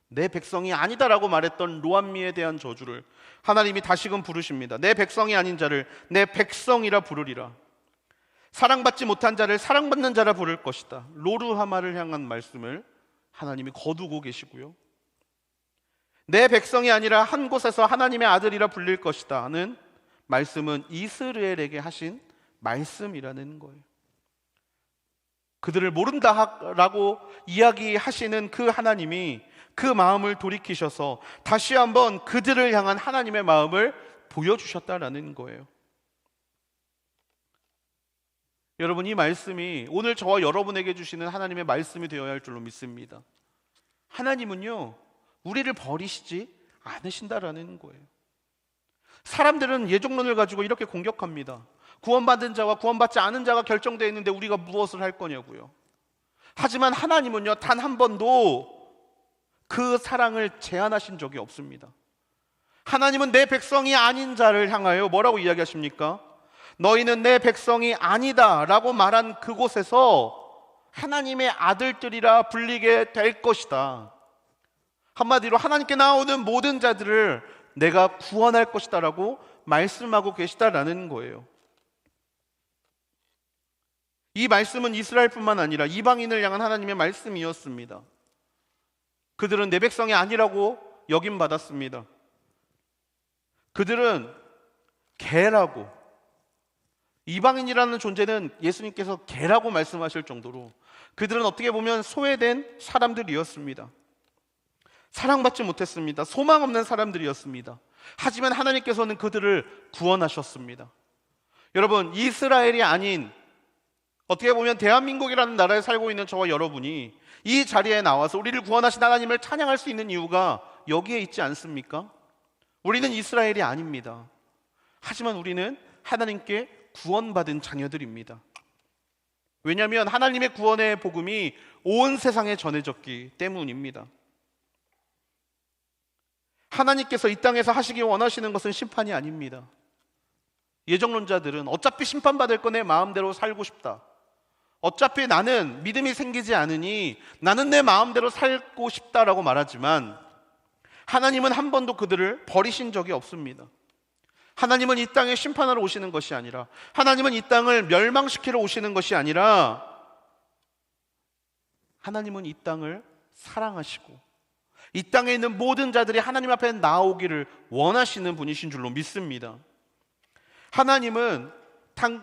내 백성이 아니다라고 말했던 로암미에 대한 저주를 하나님이 다시금 부르십니다. 내 백성이 아닌 자를 내 백성이라 부르리라. 사랑받지 못한 자를 사랑받는 자라 부를 것이다. 로르하마를 향한 말씀을 하나님이 거두고 계시고요. 내 백성이 아니라 한 곳에서 하나님의 아들이라 불릴 것이다 하는 말씀은 이스라엘에게 하신 말씀이라는 거예요. 그들을 모른다라고 이야기하시는 그 하나님이 그 마음을 돌이키셔서 다시 한번 그들을 향한 하나님의 마음을 보여주셨다라는 거예요. 여러분, 이 말씀이 오늘 저와 여러분에게 주시는 하나님의 말씀이 되어야 할 줄로 믿습니다. 하나님은요, 우리를 버리시지 않으신다라는 거예요. 사람들은 예정론을 가지고 이렇게 공격합니다. 구원받은 자와 구원받지 않은 자가 결정되어 있는데 우리가 무엇을 할 거냐고요. 하지만 하나님은요, 단 한 번도 그 사랑을 제한하신 적이 없습니다. 하나님은 내 백성이 아닌 자를 향하여 뭐라고 이야기하십니까? 너희는 내 백성이 아니다 라고 말한 그곳에서 하나님의 아들들이라 불리게 될 것이다. 한마디로 하나님께 나오는 모든 자들을 내가 구원할 것이다 라고 말씀하고 계시다라는 거예요. 이 말씀은 이스라엘뿐만 아니라 이방인을 향한 하나님의 말씀이었습니다. 그들은 내 백성이 아니라고 여김받았습니다. 그들은 개라고, 이방인이라는 존재는 예수님께서 개라고 말씀하실 정도로 그들은 어떻게 보면 소외된 사람들이었습니다. 사랑받지 못했습니다. 소망 없는 사람들이었습니다. 하지만 하나님께서는 그들을 구원하셨습니다. 여러분, 이스라엘이 아닌 어떻게 보면 대한민국이라는 나라에 살고 있는 저와 여러분이 이 자리에 나와서 우리를 구원하신 하나님을 찬양할 수 있는 이유가 여기에 있지 않습니까? 우리는 이스라엘이 아닙니다. 하지만 우리는 하나님께 구원받은 자녀들입니다. 왜냐하면 하나님의 구원의 복음이 온 세상에 전해졌기 때문입니다. 하나님께서 이 땅에서 하시기 원하시는 것은 심판이 아닙니다. 예정론자들은 어차피 심판받을 거 내 마음대로 살고 싶다. 어차피 나는 믿음이 생기지 않으니 나는 내 마음대로 살고 싶다라고 말하지만 하나님은 한 번도 그들을 버리신 적이 없습니다. 하나님은 이 땅에 심판하러 오시는 것이 아니라, 하나님은 이 땅을 멸망시키러 오시는 것이 아니라, 하나님은 이 땅을 사랑하시고 이 땅에 있는 모든 자들이 하나님 앞에 나오기를 원하시는 분이신 줄로 믿습니다. 하나님은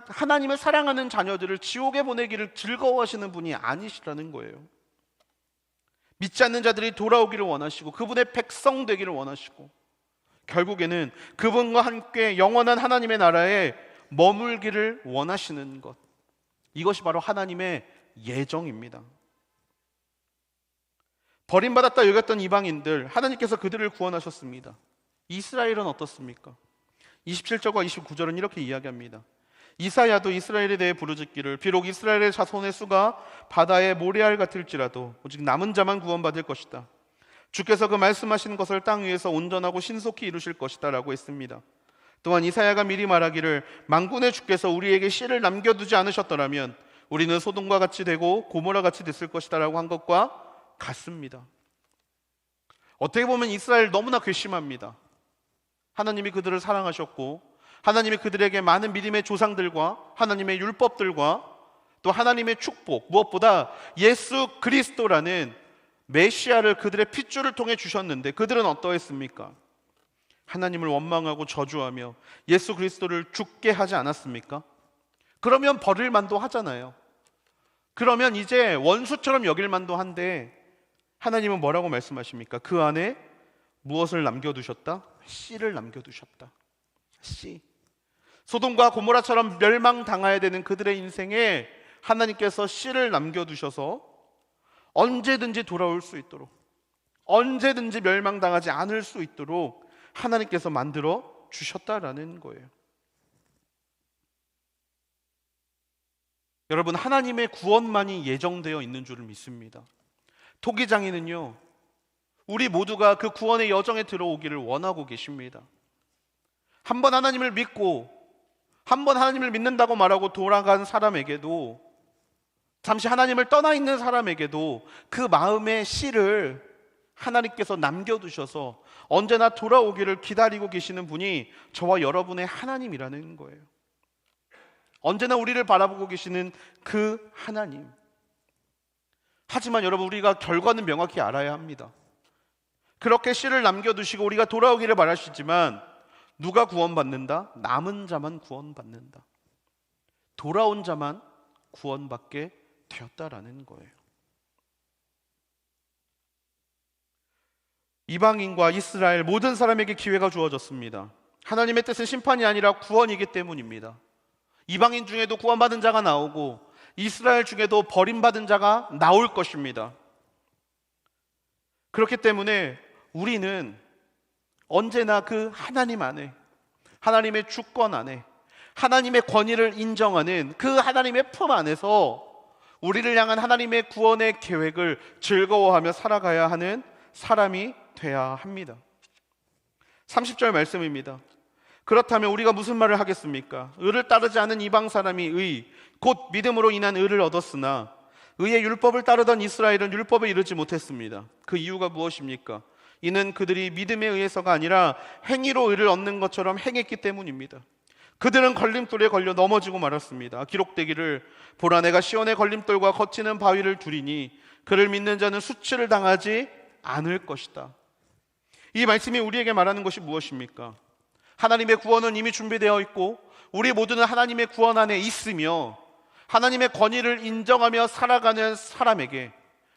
하나님을 사랑하는 자녀들을 지옥에 보내기를 즐거워하시는 분이 아니시라는 거예요. 믿지 않는 자들이 돌아오기를 원하시고 그분의 백성 되기를 원하시고 결국에는 그분과 함께 영원한 하나님의 나라에 머물기를 원하시는 것, 이것이 바로 하나님의 예정입니다. 버림받았다 여겼던 이방인들, 하나님께서 그들을 구원하셨습니다. 이스라엘은 어떻습니까? 27절과 29절은 이렇게 이야기합니다. 이사야도 이스라엘에 대해 부르짖기를 비록 이스라엘의 자손의 수가 바다의 모래알 같을지라도 오직 남은 자만 구원받을 것이다. 주께서 그 말씀하신 것을 땅 위에서 온전하고 신속히 이루실 것이다 라고 했습니다. 또한 이사야가 미리 말하기를 만군의 주께서 우리에게 씨를 남겨두지 않으셨더라면 우리는 소돔과 같이 되고 고모라 같이 됐을 것이다 라고 한 것과 같습니다. 어떻게 보면 이스라엘 너무나 괘씸합니다. 하나님이 그들을 사랑하셨고 하나님이 그들에게 많은 믿음의 조상들과 하나님의 율법들과 또 하나님의 축복, 무엇보다 예수 그리스도라는 메시아를 그들의 핏줄을 통해 주셨는데 그들은 어떠했습니까? 하나님을 원망하고 저주하며 예수 그리스도를 죽게 하지 않았습니까? 그러면 버릴 만도 하잖아요. 그러면 이제 원수처럼 여길 만도 한데 하나님은 뭐라고 말씀하십니까? 그 안에 무엇을 남겨두셨다? 씨를 남겨두셨다. 씨. 소돔과 고모라처럼 멸망당해야 되는 그들의 인생에 하나님께서 씨를 남겨두셔서 언제든지 돌아올 수 있도록, 언제든지 멸망당하지 않을 수 있도록 하나님께서 만들어 주셨다라는 거예요. 여러분, 하나님의 구원만이 예정되어 있는 줄을 믿습니다. 토기장인은요, 우리 모두가 그 구원의 여정에 들어오기를 원하고 계십니다. 한번 하나님을 믿고 한번 하나님을 믿는다고 말하고 돌아간 사람에게도, 잠시 하나님을 떠나 있는 사람에게도 그 마음의 씨를 하나님께서 남겨두셔서 언제나 돌아오기를 기다리고 계시는 분이 저와 여러분의 하나님이라는 거예요. 언제나 우리를 바라보고 계시는 그 하나님. 하지만 여러분, 우리가 결과는 명확히 알아야 합니다. 그렇게 씨를 남겨두시고 우리가 돌아오기를 바라시지만 누가 구원받는다? 남은 자만 구원받는다. 돌아온 자만 구원받게 되었다라는 거예요. 이방인과 이스라엘 모든 사람에게 기회가 주어졌습니다. 하나님의 뜻은 심판이 아니라 구원이기 때문입니다. 이방인 중에도 구원받은 자가 나오고 이스라엘 중에도 버림받은 자가 나올 것입니다. 그렇기 때문에 우리는 언제나 그 하나님 안에, 하나님의 주권 안에, 하나님의 권위를 인정하는 그 하나님의 품 안에서 우리를 향한 하나님의 구원의 계획을 즐거워하며 살아가야 하는 사람이 돼야 합니다. 30절 말씀입니다. 그렇다면 우리가 무슨 말을 하겠습니까? 의를 따르지 않은 이방 사람이 곧 믿음으로 인한 의를 얻었으나 의의 율법을 따르던 이스라엘은 율법에 이르지 못했습니다. 그 이유가 무엇입니까? 이는 그들이 믿음에 의해서가 아니라 행위로 의를 얻는 것처럼 행했기 때문입니다. 그들은 걸림돌에 걸려 넘어지고 말았습니다. 기록되기를 보라, 내가 시온의 걸림돌과 거치는 바위를 두리니 그를 믿는 자는 수치를 당하지 않을 것이다. 이 말씀이 우리에게 말하는 것이 무엇입니까? 하나님의 구원은 이미 준비되어 있고 우리 모두는 하나님의 구원 안에 있으며 하나님의 권위를 인정하며 살아가는 사람에게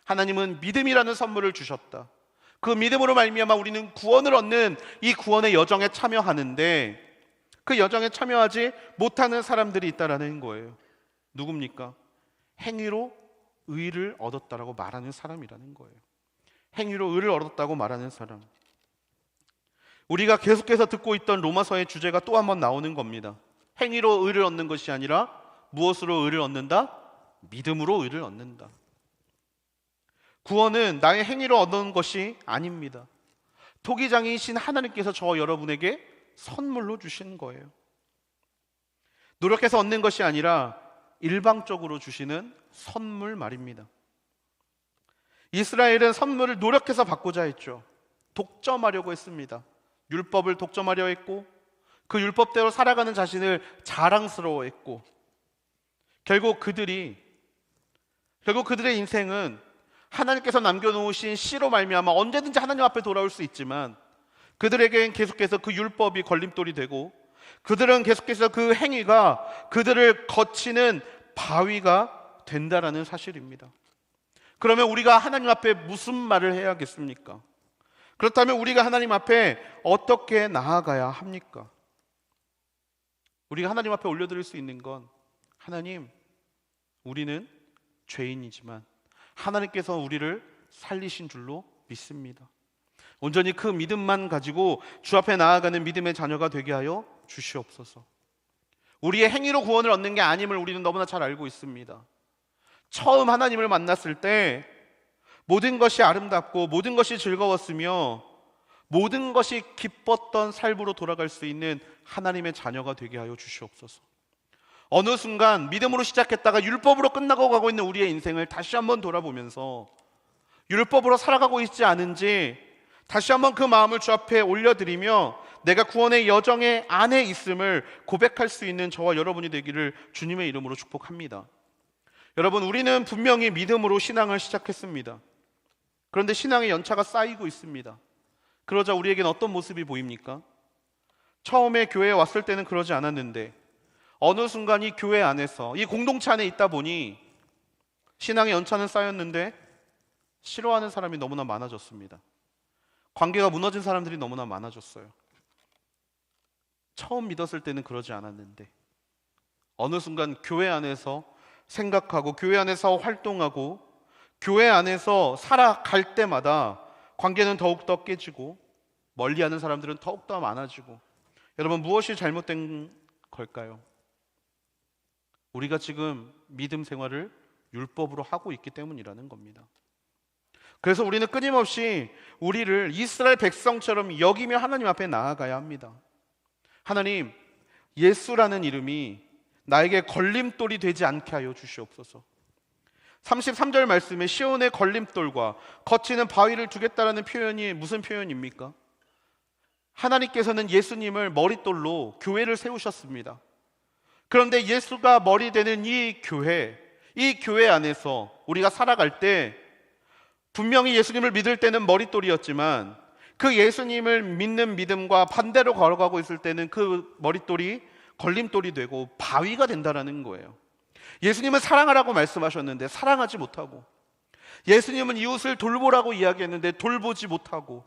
하나님은 믿음이라는 선물을 주셨다. 그 믿음으로 말미암아 우리는 구원을 얻는 이 구원의 여정에 참여하는데 그 여정에 참여하지 못하는 사람들이 있다라는 거예요. 누굽니까? 행위로 의를 얻었다라고 말하는 사람이라는 거예요. 행위로 의를 얻었다고 말하는 사람. 우리가 계속해서 듣고 있던 로마서의 주제가 또 한 번 나오는 겁니다. 행위로 의를 얻는 것이 아니라 무엇으로 의를 얻는다? 믿음으로 의를 얻는다. 구원은 나의 행위로 얻는 것이 아닙니다. 토기장이신 하나님께서 저와 여러분에게 선물로 주신 거예요. 노력해서 얻는 것이 아니라 일방적으로 주시는 선물 말입니다. 이스라엘은 선물을 노력해서 받고자 했죠. 독점하려고 했습니다. 율법을 독점하려 했고 그 율법대로 살아가는 자신을 자랑스러워했고 결국 그들의 인생은 하나님께서 남겨놓으신 씨로 말미암아 언제든지 하나님 앞에 돌아올 수 있지만 그들에겐 계속해서 그 율법이 걸림돌이 되고 그들은 계속해서 그 행위가 그들을 거치는 바위가 된다라는 사실입니다. 그러면 우리가 하나님 앞에 무슨 말을 해야겠습니까? 그렇다면 우리가 하나님 앞에 어떻게 나아가야 합니까? 우리가 하나님 앞에 올려드릴 수 있는 건 하나님, 우리는 죄인이지만 하나님께서 우리를 살리신 줄로 믿습니다. 온전히 그 믿음만 가지고 주 앞에 나아가는 믿음의 자녀가 되게 하여 주시옵소서. 우리의 행위로 구원을 얻는 게 아님을 우리는 너무나 잘 알고 있습니다. 처음 하나님을 만났을 때 모든 것이 아름답고 모든 것이 즐거웠으며 모든 것이 기뻤던 삶으로 돌아갈 수 있는 하나님의 자녀가 되게 하여 주시옵소서. 어느 순간 믿음으로 시작했다가 율법으로 끝나고 가고 있는 우리의 인생을 다시 한번 돌아보면서 율법으로 살아가고 있지 않은지 다시 한번 그 마음을 주 앞에 올려드리며 내가 구원의 여정의 안에 있음을 고백할 수 있는 저와 여러분이 되기를 주님의 이름으로 축복합니다. 여러분, 우리는 분명히 믿음으로 신앙을 시작했습니다. 그런데 신앙의 연차가 쌓이고 있습니다. 그러자 우리에겐 어떤 모습이 보입니까? 처음에 교회에 왔을 때는 그러지 않았는데 어느 순간 이 교회 안에서 이 공동체 안에 있다 보니 신앙의 연차는 쌓였는데 싫어하는 사람이 너무나 많아졌습니다. 관계가 무너진 사람들이 너무나 많아졌어요. 처음 믿었을 때는 그러지 않았는데 어느 순간 교회 안에서 생각하고 교회 안에서 활동하고 교회 안에서 살아갈 때마다 관계는 더욱더 깨지고 멀리하는 사람들은 더욱더 많아지고 여러분, 무엇이 잘못된 걸까요? 우리가 지금 믿음 생활을 율법으로 하고 있기 때문이라는 겁니다. 그래서 우리는 끊임없이 우리를 이스라엘 백성처럼 여기며 하나님 앞에 나아가야 합니다. 하나님, 예수라는 이름이 나에게 걸림돌이 되지 않게 하여 주시옵소서. 33절 말씀에 시온의 걸림돌과 거치는 바위를 두겠다라는 표현이 무슨 표현입니까? 하나님께서는 예수님을 머릿돌로 교회를 세우셨습니다. 그런데 예수가 머리 되는 이 교회 안에서 우리가 살아갈 때 분명히 예수님을 믿을 때는 머릿돌이었지만 그 예수님을 믿는 믿음과 반대로 걸어가고 있을 때는 그 머릿돌이 걸림돌이 되고 바위가 된다라는 거예요. 예수님은 사랑하라고 말씀하셨는데 사랑하지 못하고, 예수님은 이웃을 돌보라고 이야기했는데 돌보지 못하고,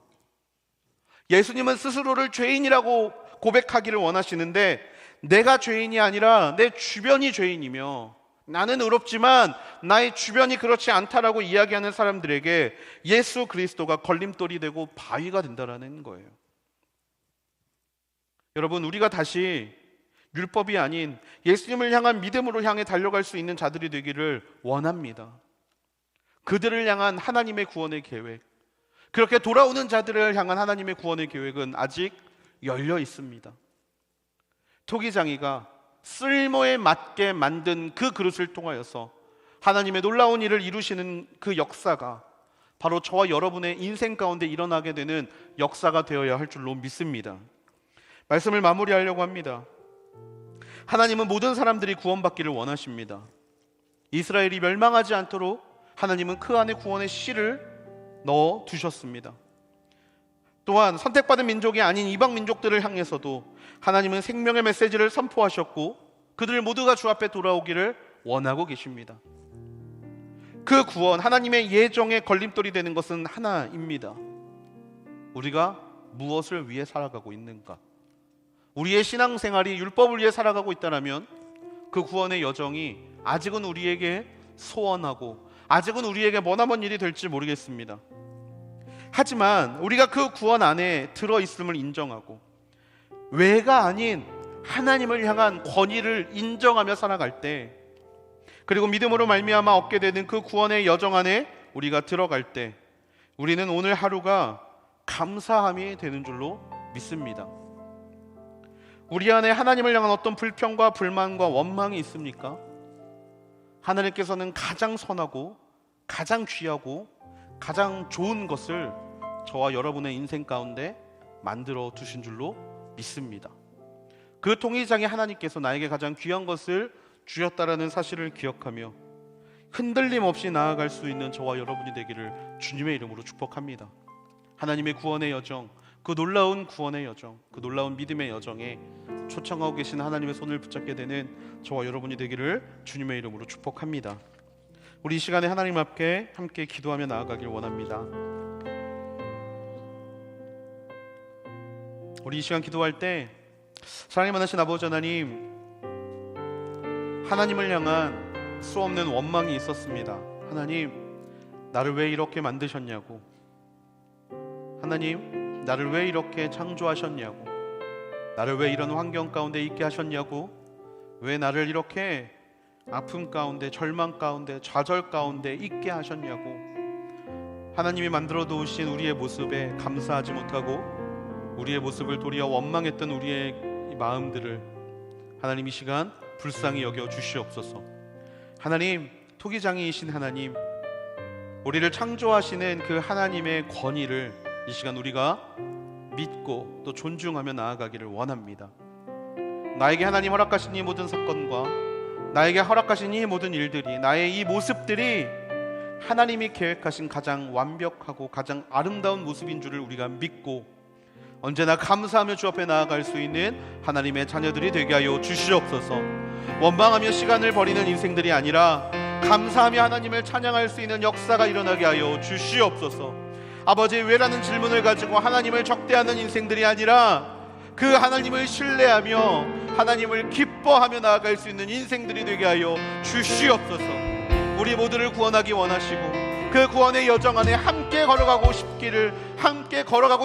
예수님은 스스로를 죄인이라고 고백하기를 원하시는데 내가 죄인이 아니라 내 주변이 죄인이며 나는 의롭지만 나의 주변이 그렇지 않다라고 이야기하는 사람들에게 예수 그리스도가 걸림돌이 되고 바위가 된다라는 거예요. 여러분, 우리가 다시 율법이 아닌 예수님을 향한 믿음으로 향해 달려갈 수 있는 자들이 되기를 원합니다. 그들을 향한 하나님의 구원의 계획, 그렇게 돌아오는 자들을 향한 하나님의 구원의 계획은 아직 열려 있습니다. 토기장이가 쓸모에 맞게 만든 그 그릇을 통하여서 하나님의 놀라운 일을 이루시는 그 역사가 바로 저와 여러분의 인생 가운데 일어나게 되는 역사가 되어야 할 줄로 믿습니다. 말씀을 마무리하려고 합니다. 하나님은 모든 사람들이 구원받기를 원하십니다. 이스라엘이 멸망하지 않도록 하나님은 그 안에 구원의 씨를 넣어 두셨습니다. 또한 선택받은 민족이 아닌 이방 민족들을 향해서도 하나님은 생명의 메시지를 선포하셨고 그들 모두가 주 앞에 돌아오기를 원하고 계십니다. 그 구원, 하나님의 예정의 걸림돌이 되는 것은 하나입니다. 우리가 무엇을 위해 살아가고 있는가? 우리의 신앙생활이 율법을 위해 살아가고 있다면 그 구원의 여정이 아직은 우리에게 소원하고 아직은 우리에게 머나먼 일이 될지 모르겠습니다. 하지만 우리가 그 구원 안에 들어있음을 인정하고 외가 아닌 하나님을 향한 권위를 인정하며 살아갈 때, 그리고 믿음으로 말미암아 얻게 되는 그 구원의 여정 안에 우리가 들어갈 때 우리는 오늘 하루가 감사함이 되는 줄로 믿습니다. 우리 안에 하나님을 향한 어떤 불평과 불만과 원망이 있습니까? 하나님께서는 가장 선하고 가장 귀하고 가장 좋은 것을 저와 여러분의 인생 가운데 만들어 두신 줄로 믿습니다. 그 통일장의 하나님께서 나에게 가장 귀한 것을 주셨다라는 사실을 기억하며 흔들림 없이 나아갈 수 있는 저와 여러분이 되기를 주님의 이름으로 축복합니다. 하나님의 구원의 여정, 그 놀라운 구원의 여정, 그 놀라운 믿음의 여정에 초청하고 계신 하나님의 손을 붙잡게 되는 저와 여러분이 되기를 주님의 이름으로 축복합니다. 우리 이 시간에 하나님 앞에 함께 기도하며 나아가길 원합니다. 우리 이 시간 기도할 때 사랑이 많으신 아버지 하나님, 하나님을 향한 수없는 원망이 있었습니다. 하나님, 나를 왜 이렇게 만드셨냐고, 하나님, 나를 왜 이렇게 창조하셨냐고, 나를 왜 이런 환경 가운데 있게 하셨냐고, 왜 나를 이렇게 아픔 가운데, 절망 가운데, 좌절 가운데 있게 하셨냐고, 하나님이 만들어 놓으신 우리의 모습에 감사하지 못하고 우리의 모습을 도리어 원망했던 우리의 마음들을 하나님 이 시간 불쌍히 여겨 주시옵소서. 하나님, 토기장이이신 하나님, 우리를 창조하시는 그 하나님의 권위를 이 시간 우리가 믿고 또 존중하며 나아가기를 원합니다. 나에게 하나님 허락하신 이 모든 사건과 나에게 허락하신 이 모든 일들이, 나의 이 모습들이 하나님이 계획하신 가장 완벽하고 가장 아름다운 모습인 줄을 우리가 믿고 언제나 감사하며 주 앞에 나아갈 수 있는 하나님의 자녀들이 되게 하여 주시옵소서. 원망하며 시간을 버리는 인생들이 아니라 감사하며 하나님을 찬양할 수 있는 역사가 일어나게 하여 주시옵소서. 아버지, 왜라는 질문을 가지고 하나님을 적대하는 인생들이 아니라 그 하나님을 신뢰하며 하나님을 기뻐하며 나아갈 수 있는 인생들이 되게 하여 주시옵소서. 우리 모두를 구원하기 원하시고 그 구원의 여정 안에 함께 걸어가고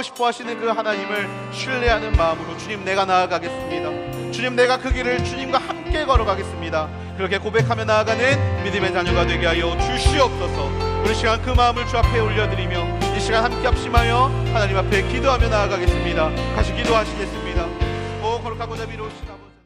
싶어 하시는 그 하나님을 신뢰하는 마음으로, 주님, 내가 나아가겠습니다. 주님, 내가 그 길을 주님과 함께 걸어가겠습니다. 그렇게 고백하며 나아가는 믿음의 자녀가 되게 하여 주시옵소서. 우리 시간 그 마음을 주 앞에 올려드리며 이 시간 함께 합심하여 하나님 앞에 기도하며 나아가겠습니다. 같이 기도하시겠습니다. 오 거룩하고 자비로우신 아버지.